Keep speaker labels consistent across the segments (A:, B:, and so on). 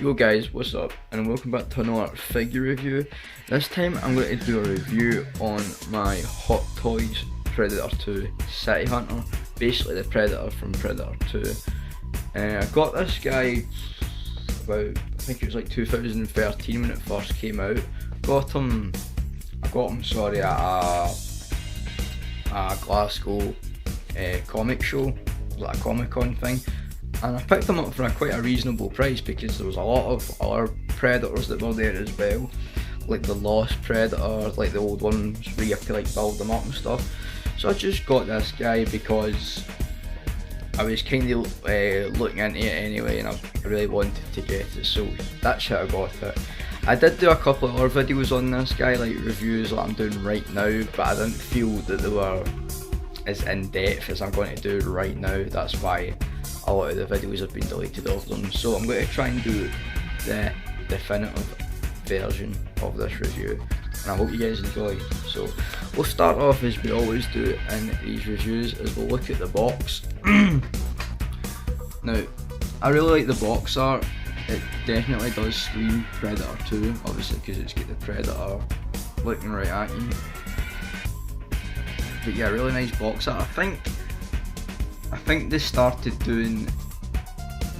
A: Yo guys, what's up? And welcome back to another figure review. This time I'm going to do a review on my Hot Toys Predator 2 City Hunter. Basically the Predator from Predator 2. I got this guy about, I think it was like 2013 when it first came out. I got him at a Glasgow comic show, like a Comic Con thing. And I picked them up for quite a reasonable price because there was a lot of other Predators that were there as well, like the Lost Predator, like the old ones where you have to like build them up and stuff. So I just got this guy because I was kind of looking into it anyway, and I really wanted to get it, so that's how I got it. I did do a couple of other videos on this guy, like reviews that I'm doing right now, but I didn't feel that they were as in depth as I'm going to do right now. That's why a lot of the videos have been deleted of them, so I'm going to try and do the definitive version of this review, and I hope you guys enjoy. So we'll start off as we always do in these reviews, as we'll look at the box. Now, I really like the box art. It definitely does scream Predator 2, obviously because it's got the Predator looking right at you. But yeah, really nice box art. I think they started doing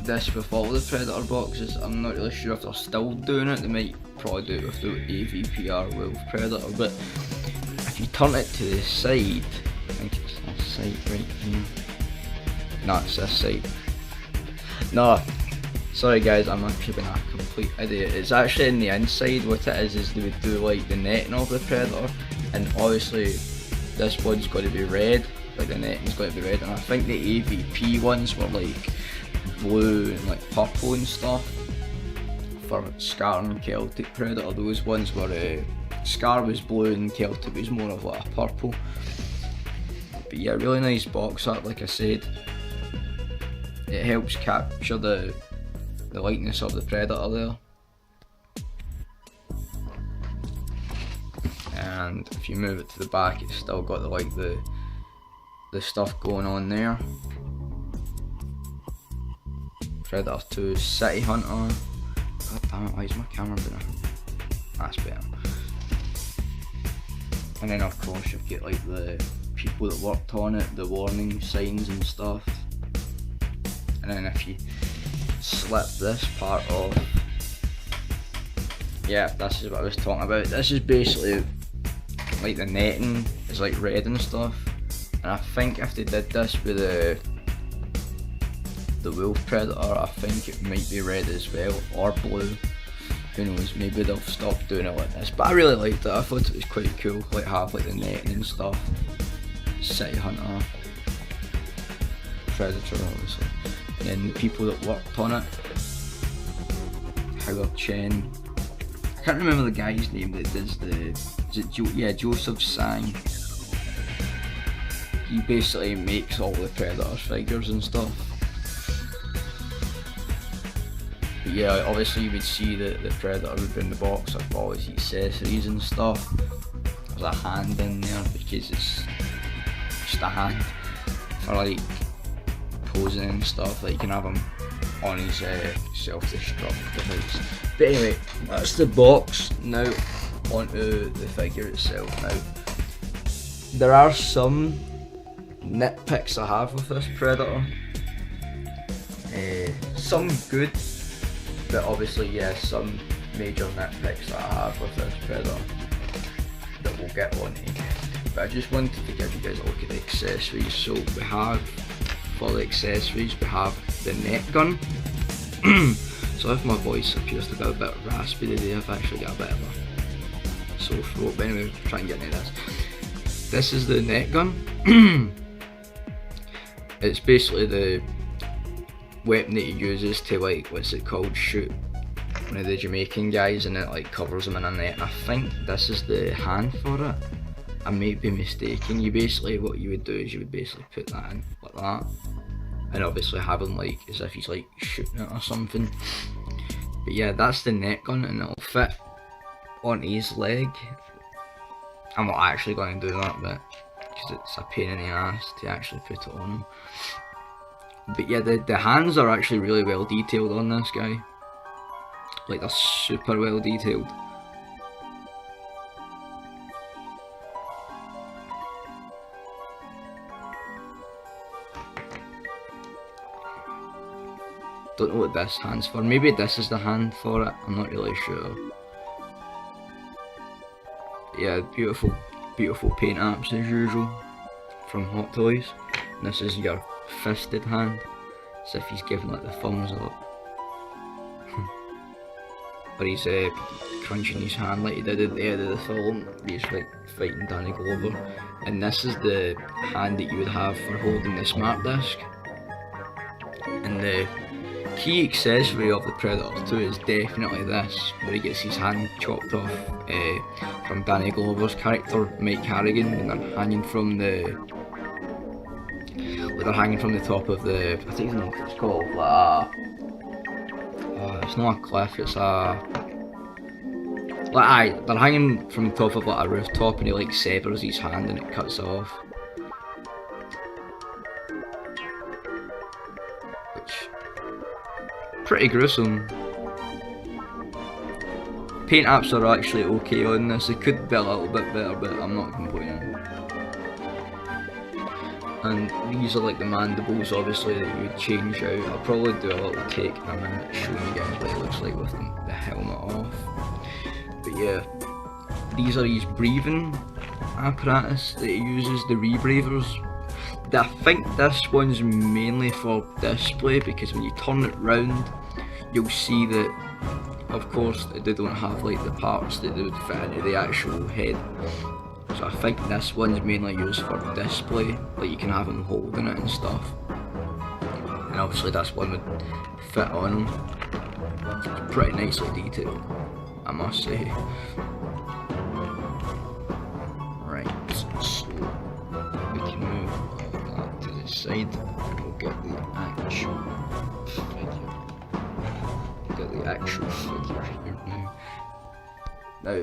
A: this with all the Predator boxes. I'm not really sure if they're still doing it. They might probably do it with the AVPR Wolf Predator, but if you turn it to the side, I think it's this side right here. No, it's this side. No, sorry guys, I'm actually being a complete idiot. It's actually in the inside. What it is they would do like the netting of the Predator, and obviously this one's got to be red. Like the netting's got to be red, and I think the AVP ones were like blue and like purple and stuff. For Scar and Celtic Predator, those ones were Scar was blue and Celtic was more of like a purple. But yeah, really nice box art, like I said. It helps capture the likeness of the Predator there. And if you move it to the back, it's still got the stuff going on there. Predator 2 City Hunter. God damn it, why is my camera doing it? That's better. And then of course you've got like the people that worked on it, the warning signs and stuff. And then if you slip this part off, yeah, this is what I was talking about. This is basically like the netting is like red and stuff. And I think if they did this with the Wolf Predator, I think it might be red as well, or blue. Who knows, maybe they'll stop doing it like this. But I really liked it. I thought it was quite cool, like have like the netting and stuff. City Hunter, Predator obviously. And then the people that worked on it, Howard Chen. I can't remember the guy's name that does Joseph Sang. He basically makes all the Predators figures and stuff. But yeah, obviously you would see that the Predator would be in the box with all his accessories and stuff. There's a hand in there because it's just a hand for like posing and stuff. Like you can have him on his self-destruct device. But anyway, that's the box. Now onto the figure itself. Now there are some nitpicks I have with this Predator. Some good, but obviously yeah, some major nitpicks that I have with this Predator that we'll get on to. But I just wanted to give you guys a look at the accessories. So we have, for the accessories, we have the net gun. So if my voice appears to be a bit raspy today, I've actually got a bit of a sore throat. But anyway, try and get into this. This is the net gun. It's basically the weapon that he uses to like, what's it called, shoot one of the Jamaican guys, and it like covers him in a net. And I think this is the hand for it. I may be mistaken. You basically, what you would do is you would basically put that in like that, and obviously have him like as if he's like shooting it or something. But yeah, that's the net gun, and it'll fit on his leg. I'm not actually going to do that, but because it's a pain in the ass to actually put it on him. But yeah, the hands are actually really well detailed on this guy. Like, they're super well detailed. Don't know what this hand's for. Maybe this is the hand for it. I'm not really sure. Yeah, beautiful, beautiful paint apps as usual from Hot Toys. And this is your fisted hand, as if he's giving like the thumbs up. Or he's crunching his hand like he did at the end of the film. He's like fighting Danny Glover. And this is the hand that you would have for holding the smart disc. And the key accessory of the Predator 2 is definitely this, where he gets his hand chopped off from Danny Glover's character, Mike Harrigan, when they're hanging from the top of the, I think it's called it's not a cliff, it's they're hanging from the top of like a rooftop, and he like severs his hand and it cuts off. Which, pretty gruesome. Paint apps are actually okay on this. They could be a little bit better, but I'm not complaining. And these are like the mandibles, obviously, that you would change out. I'll probably do a little take in a minute showing you guys what it looks like with the helmet off. But yeah, these are his breathing apparatus that he uses, the rebreathers. I think this one's mainly for display, because when you turn it round, you'll see that, of course, they don't have like the parts that they would fit into the actual head. So I think this one's mainly used for display, like you can have him holding it and stuff. And obviously this one would fit on him. It's pretty nicely detailed, I must say. Right, so we can move all that to the side and we'll get the actual figure. Here now. Now,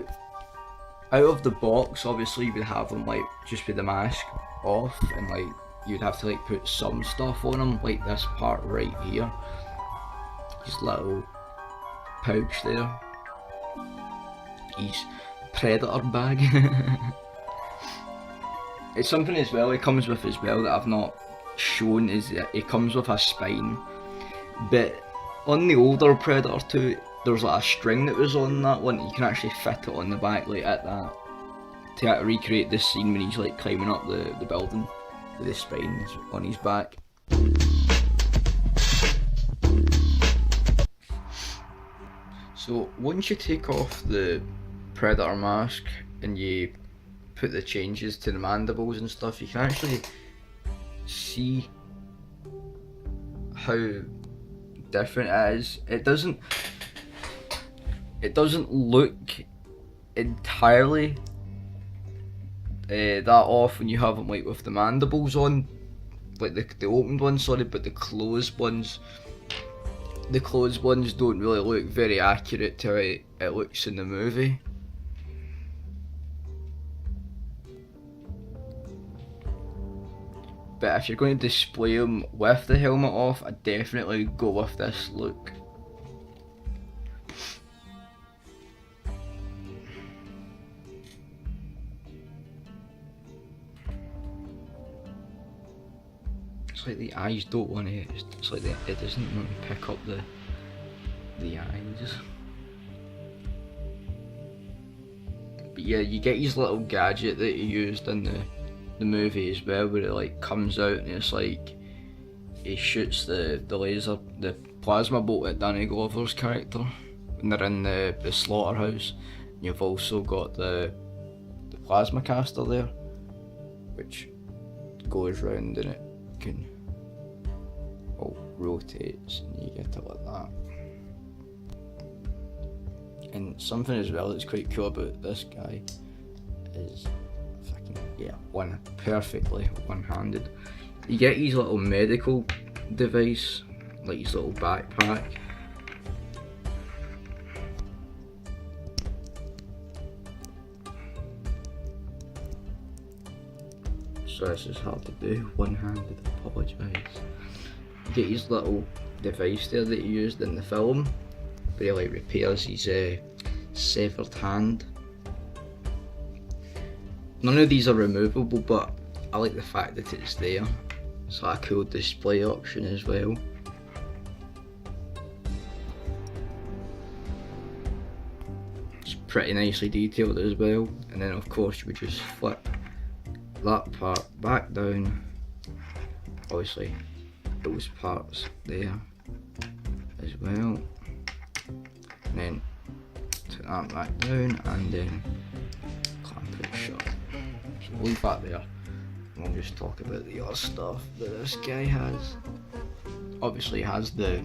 A: out of the box, obviously you would have them like just with the mask off, and like you'd have to like put some stuff on him, like this part right here, his little pouch there, his Predator bag. It's something as well he comes with as well that I've not shown, is that he comes with a spine, but on the older Predator 2, there's like a string that was on that one. You can actually fit it on the back like at that, to recreate this scene when he's like climbing up the building with his spines on his back. So once you take off the Predator mask and you put the changes to the mandibles and stuff, you can actually see how different it is. It doesn't look entirely that off when you have them like with the mandibles on, like the opened ones, sorry, but the closed ones don't really look very accurate to how it looks in the movie. But if you're going to display them with the helmet off, I'd definitely go with this look. It's like the eyes don't want to, it's like it doesn't want to pick up the eyes. But yeah, you get his little gadget that he used in the movie as well, where it like comes out and it's like he shoots the laser, the plasma bolt at Danny Glover's character when they're in the slaughterhouse. And you've also got the plasma caster there, which goes round and it can rotates and you get it like that. And something as well that's quite cool about this guy is perfectly one-handed. You get his little medical device, like his little backpack. So this is hard to do, one-handed, apologise. You get his little device there that he used in the film, where he like repairs his severed hand. None of these are removable, but I like the fact that it's there. It's like a cool display option as well. It's pretty nicely detailed as well. And then of course you would just flip that part back down. Obviously those parts there as well. And then take that back down and then clamp it shut. So we'll leave that there. We'll just talk about the other stuff that this guy has. Obviously he has the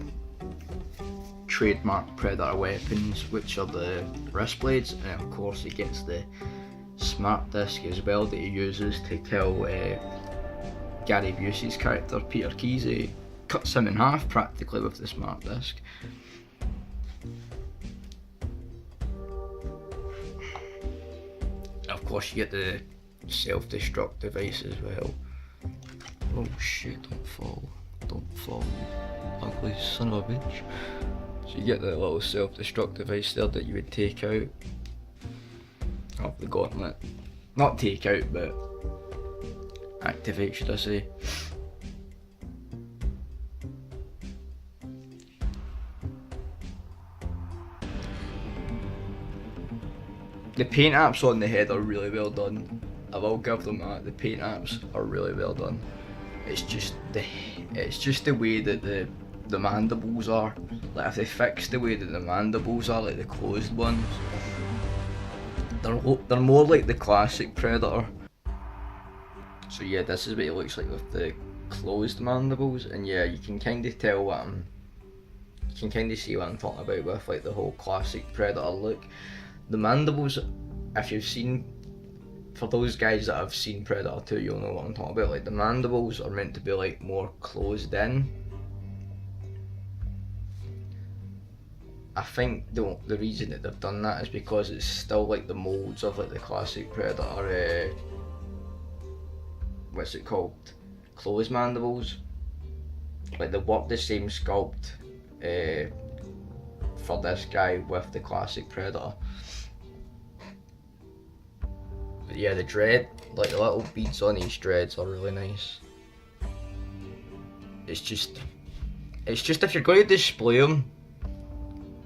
A: trademark Predator weapons, which are the wrist blades, and of course he gets the smart disc as well that he uses to kill Gary Busey's character Peter Kesey. Cuts him in half practically with the smart disc. Of course you get the self-destruct device as well. Oh shit, don't fall, you ugly son of a bitch. So you get the little self-destruct device there that you would take out of the gauntlet. Not take out, but activate, should I say. The paint apps on the head are really well done. I will give them that. The paint apps are really well done. It's just the way that the mandibles are. Like if they fix the way that the mandibles are, like the closed ones, they're more like the classic Predator. So yeah, this is what it looks like with the closed mandibles, and yeah, you can kind of tell you can kind of see what I'm talking about with like the whole classic Predator look. The mandibles, if you've seen, for those guys that have seen Predator 2, you'll know what I'm talking about. Like the mandibles are meant to be like more closed in. I think the reason that they've done that is because it's still like the molds of like the classic Predator, what's it called? Closed mandibles. Like they work the same sculpt for this guy with the classic Predator. But yeah, the dread, like the little beads on these dreads are really nice. It's just if you're going to display them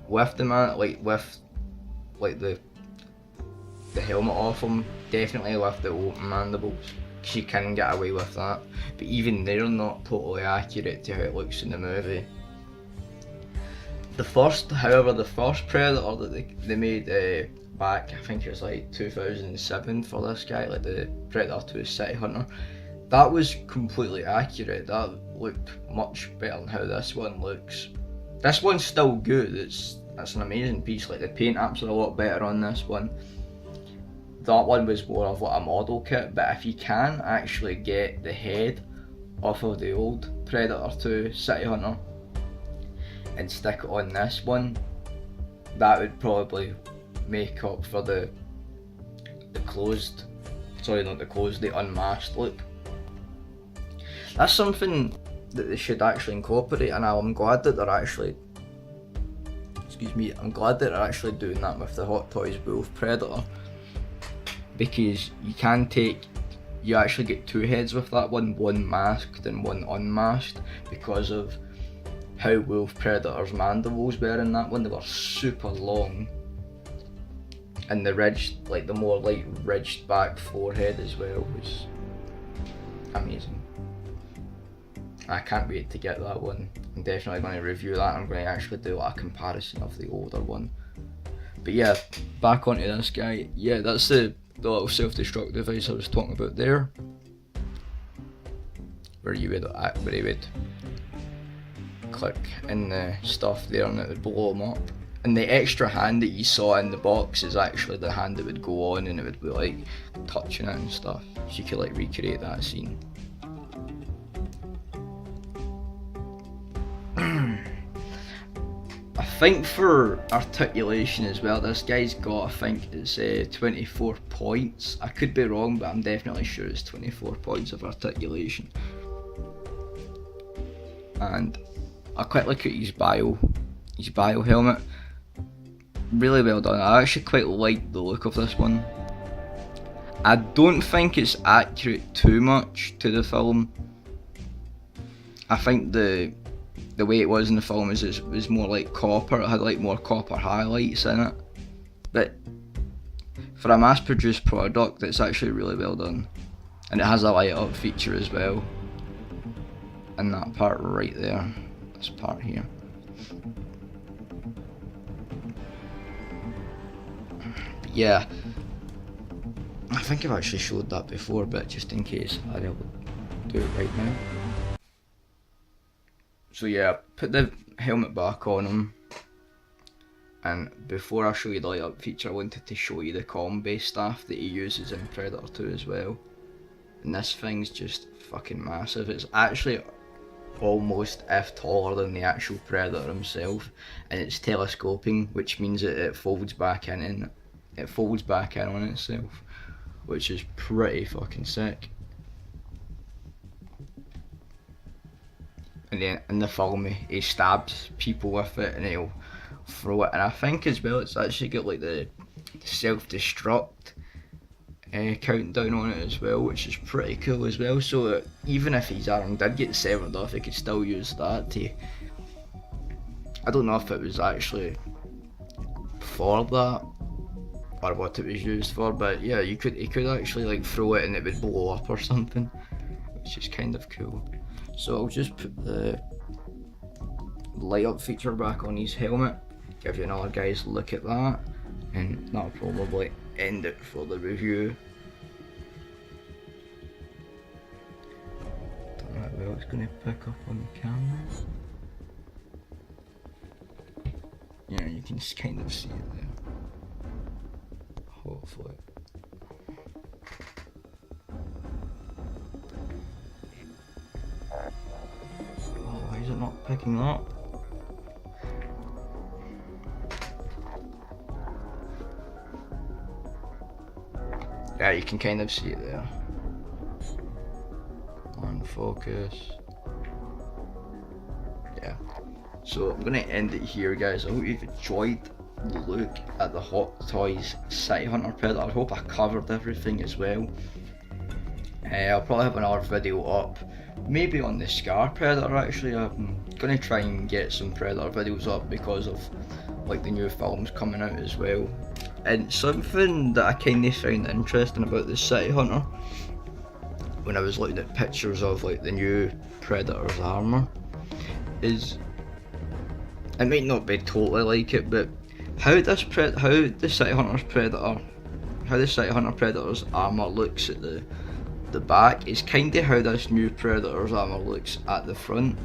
A: with the the helmet off them, definitely with the open mandibles, because you can get away with that. But even they're not totally accurate to how it looks in the movie. However, the first Predator that they made back, I think it was like 2007 for this guy, like the Predator 2 City Hunter, that was completely accurate. That looked much better than how this one looks. This one's still good, it's an amazing piece. Like the paint apps are a lot better on this one. That one was more of like a model kit, but if you can actually get the head off of the old Predator 2 City Hunter and stick it on this one, that would probably make up for the unmasked look. That's something that they should actually incorporate, and I'm glad that they're actually doing that with the Hot Toys Wolf Predator, because you actually get two heads with that one masked and one unmasked, because of how Wolf Predator's mandibles were in that one. They were super long, and the ridged, like the more like ridged back forehead as well was amazing. I can't wait to get that one. I'm definitely going to review that. I'm going to actually do like a comparison of the older one. But yeah, back onto this guy. Yeah, that's the little self-destruct device I was talking about there, where he would click in the stuff there and it would blow him up. And the extra hand that you saw in the box is actually the hand that would go on, and it would be like touching it and stuff, so you could like recreate that scene. I think for articulation as well, this guy's got, I think it's 24 points. I could be wrong, but I'm definitely sure it's 24 points of articulation. And I quite look at his bio helmet. really well done. I actually quite like the look of this one. I don't think it's accurate too much to the film. I think the way it was in the film was more like copper. It had like more copper highlights in it. But for a mass-produced product, it's actually really well done. And it has a light-up feature as well. And that part right there. This part here. But yeah. I think I've actually showed that before, but just in case, I will do it right now. So yeah, put the helmet back on him. And before I show you the light up feature, I wanted to show you the combi staff that he uses in Predator 2 as well. And this thing's just fucking massive. It's actually almost, if taller than the actual Predator himself. And it's telescoping, which means that it folds back in and it folds back in on itself. Which is pretty fucking sick. And then in the film he stabs people with it and he'll throw it, and I think as well it's actually got like the self-destruct countdown on it as well, which is pretty cool as well. So even if his arm did get severed off, he could still use that to, I don't know if it was actually for that or what it was used for, but yeah, he could actually like throw it and it would blow up or something, which is kind of cool. So I'll just put the light up feature back on his helmet, give you another guy's look at that, and that'll probably end it for the review. Don't know how well it's going to pick up on the camera. Yeah, you can just kind of see it there. Hopefully. Oh, why is it not picking up? Yeah, you can kind of see it there. On focus. Yeah. So I'm gonna end it here, guys. I hope you've enjoyed the look at the Hot Toys City Hunter Predator. I hope I covered everything as well. I'll probably have another video up, maybe on the Scar Predator actually. I'm gonna try and get some Predator videos up because of like the new films coming out as well. And something that I kind of found interesting about the City Hunter, when I was looking at pictures of like the new Predator's armour, is it might not be totally like it, but how the City Hunter Predator's armour looks at the back is kind of how this new Predator's armour looks at the front.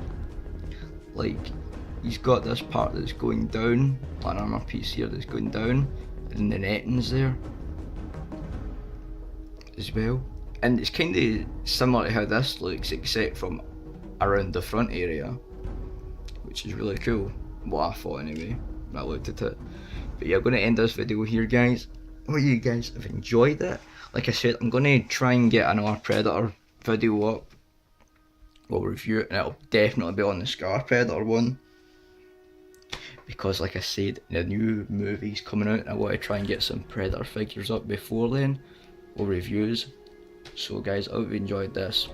A: Like, he's got this part that's going down, an armour piece here that's going down, and the netting's there as well. And it's kind of similar to how this looks, except from around the front area, which is really cool. Well, I thought anyway, when I looked at it. But yeah, I'm going to end this video here, guys. I hope you guys have enjoyed it. Like I said, I'm going to try and get another Predator video up. We'll review it, and it'll definitely be on the Scar Predator one. Because like I said, the new movie's coming out, and I want to try and get some Predator figures up before then, or reviews. So guys, I hope you enjoyed this.